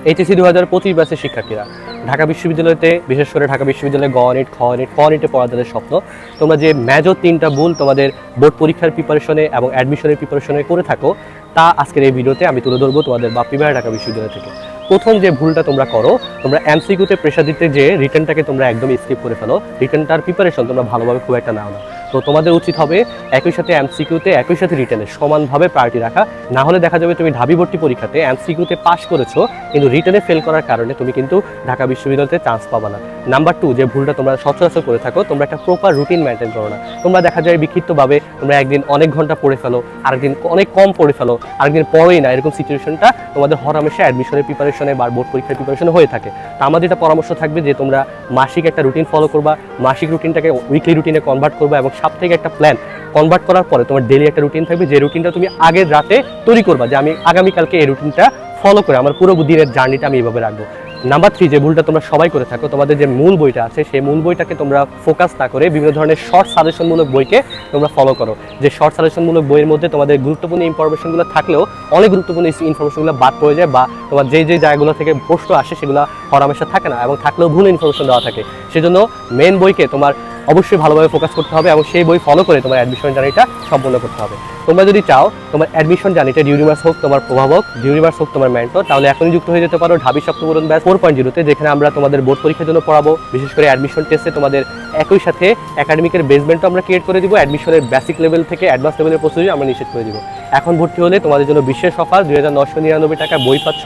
HSC 2025 ব্যাচের শিক্ষার্থীরা ঢাকা বিশ্ববিদ্যালয়তে, বিশেষ করে ঢাকা বিশ্ববিদ্যালয়ে গণিত, খ-নিটে পড়া তাদের স্বপ্ন। তোমরা যে মেজর 3টা ভুল তোমাদের বোর্ড পরীক্ষার প্রিপারেশনে এবং অ্যাডমিশনের প্রিপারেশনে করে থাকো, তা আজকের এই ভিডিওতে আমি তুলে ধরবো তোমাদের বাপ্পি ভাইয়া ঢাকা বিশ্ববিদ্যালয় থেকে। প্রথম যে ভুলটা তোমরা করো, তোমরা এমসিকিউতে প্রেশার দিতে যে রিটেনটাকে তোমরা একদম স্কিপ করে ফেলো। রিটেনটার প্রিপারেশন তোমরা ভালোভাবে খুব একটা নাও না। তো তোমাদের উচিত হবে একই সাথে এমসিকিউতে একই সাথে রিটেনে সমানভাবে প্রায়োরিটি রাখা। না হলে দেখা যাবে তুমি ঢাবি ভর্তি পরীক্ষাতে এমসিকিউতে পাস করেছো, কিন্তু রিটেনে ফেল করার কারণে তুমি কিন্তু ঢাকা বিশ্ববিদ্যালয়তে চান্স পাবা না। নাম্বার 2 যে ভুলটা তোমরা সচরাচর করে থাকো, তোমরা একটা প্রপার রুটিন মেনটেন করো না। তোমরা দেখা যায় বিক্ষিপ্তভাবে তোমরা একদিন অনেক ঘন্টা পড়ে ফেলো, আরেকদিন অনেক কম পড়ে ফেলো, আরেকদিন পড়োই না। এরকম সিচুয়েশনটা তোমাদের হরহামেশা অ্যাডমিশনের প্রিপারেশনে বা বোর্ড পরীক্ষার প্রিপারেশনে হয়ে থাকে। তো আমাদের এটা পরামর্শ থাকবে যে তোমরা মাসিক একটা রুটিন ফলো করবা, মাসিক রুটিনটাকে উইকলি রুটিনে কনভার্ট করবা এবং সাপ্তাহিক একটা প্ল্যান কনভার্ট করার পরে তোমার ডেইলি একটা রুটিন থাকবে, যে রুটিনটা তুমি আগের রাতে তৈরি করবা যে আমি আগামীকালকে এই রুটিনটা ফলো করে আমার পুরো দিনের জার্নিটা আমি এইভাবে রাখবো। নাম্বার 3 যে ভুলটা তোমরা সবাই করে থাকো, তোমাদের যে মূল বইটা আছে সেই মূল বইটাকে তোমরা ফোকাস না করে বিভিন্ন ধরনের শর্ট সাজেশনমূলক বইকে তোমরা ফলো করো। যে শর্ট সাজেশনমূলক বইয়ের মধ্যে তোমাদের গুরুত্বপূর্ণ ইনফরমেশনগুলো থাকলেও অনেক গুরুত্বপূর্ণ ইনফরমেশনগুলো বাদ পড়ে যায়, বা তোমার যে জায়গাগুলো থেকে প্রশ্ন আসে সেগুলো হরহামেশা থাকে না এবং থাকলেও ভুল ইনফরমেশন দেওয়া থাকে। সেজন্য মেন বইকে তোমার অবশ্যই ভালোভাবে ফোকাস করতে হবে এবং সেই বই ফলো করে তোমার অ্যাডমিশন জার্নিটা সম্পূর্ণ করতে হবে। তোমরা যদি চাও তোমার অ্যাডমিশন জার্নিটা ডিউরিভার্স হোক তোমার প্রভাবক, ডিউরিভার্স হোক তোমার মেন্টর, তাহলে এখনই যুক্ত হয়ে যেতে পারো ঢাবি সপ্তমূরণ ব্যাচ 4.0-তে, যেখানে আমরা তোমাদের বোর্ড পরীক্ষার জন্য পড়াবো। বিশেষ করে অ্যাডমিশন টেস্টে তোমাদের একই সাথে একাডেমিকের বেসমেন্টও আমরা ক্রিয়েট করে দিব, অ্যাডমিশনের বেসিক লেভেল থেকে অ্যাডভান্স লেভেলের প্রস্তুতি আমরা নিশ্চিত করে দিব। এখন ভর্তি হলে তোমাদের জন্য বিশেষ অফার 2999 টাকা বই পাচ্ছ,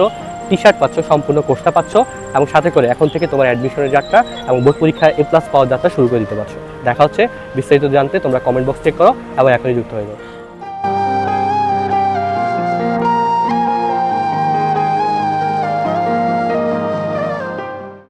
টি-শার্ট পাচ্ছ, সম্পূর্ণ কোর্সটা পাচ্ছ এবং সাথে করে এখন থেকে তোমার অ্যাডমিশনের যাত্রা এবং বোর্ড পরীক্ষায় A+ পাওয়ার যাত্রা শুরু করে দিতে পারছো। দেখা হচ্ছে। বিস্তারিত জানতে তোমরা কমেন্ট বক্স চেক করো এবং এখনই যুক্ত হয়ে যাও।